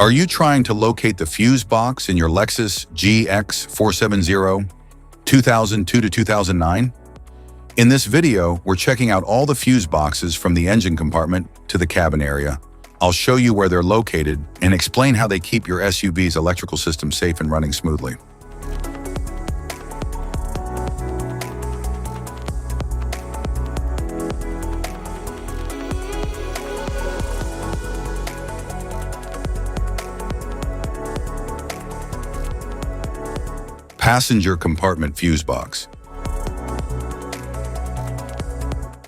Are you trying to locate the fuse box in your Lexus GX470 2002 to 2009? In this video, we're checking out all the fuse boxes from the engine compartment to the cabin area. I'll show you where they're located and explain how they keep your SUV's electrical system safe and running smoothly. Passenger compartment fuse box.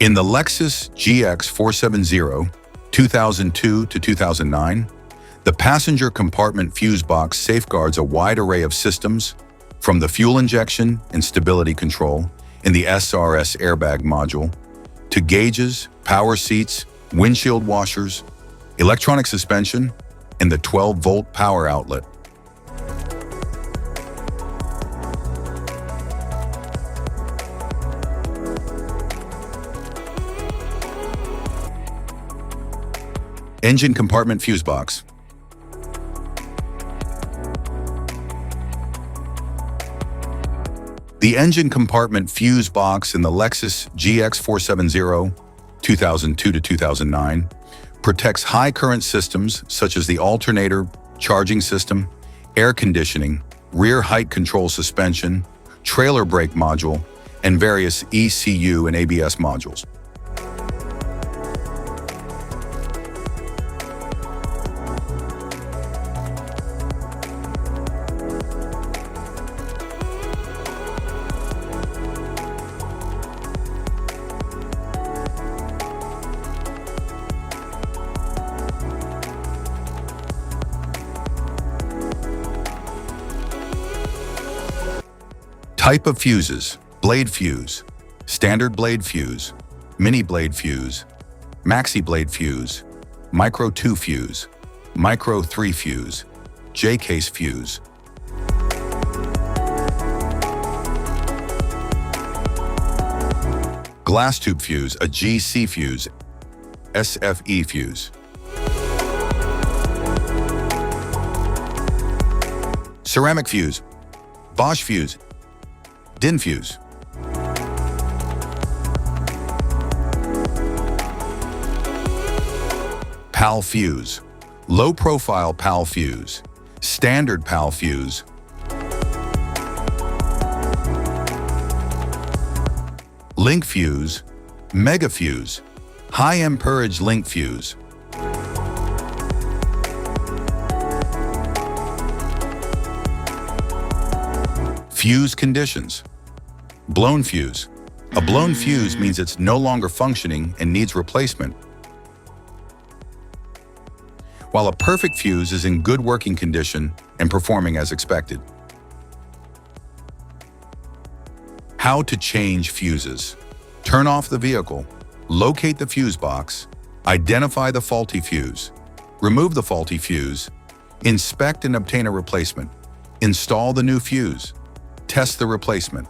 In the Lexus GX470 2002 to 2009, the passenger compartment fuse box safeguards a wide array of systems, from the fuel injection and stability control in the SRS airbag module, to gauges, power seats, windshield washers, electronic suspension, and the 12-volt power outlet. Engine compartment fuse box. The engine compartment fuse box in the Lexus GX470 2002 to 2009 protects high current systems such as the alternator, charging system, air conditioning, rear height control suspension, trailer brake module, and various ECU and ABS modules. Type of fuses: blade fuse, standard blade fuse, mini blade fuse, maxi blade fuse, micro 2 fuse, micro 3 fuse, J-case fuse. Glass tube fuse, a GC fuse, SFE fuse. Ceramic fuse, Bosch fuse, DIN fuse. PAL fuse, low profile PAL fuse, standard PAL fuse. Link fuse, mega fuse, high amperage link fuse. Fuse conditions. Blown fuse. A blown fuse means it's no longer functioning and needs replacement, while a perfect fuse is in good working condition and performing as expected. How to change fuses. Turn off the vehicle, locate the fuse box, identify the faulty fuse, remove the faulty fuse, inspect and obtain a replacement, install the new fuse, test the replacement.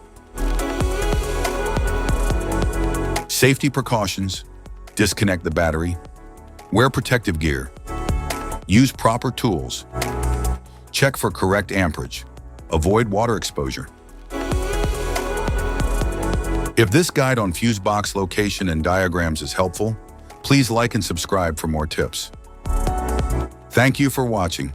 Safety precautions: disconnect the battery, wear protective gear, use proper tools, check for correct amperage, avoid water exposure. If this guide on fuse box location and diagrams is helpful, please like and subscribe for more tips. Thank you for watching.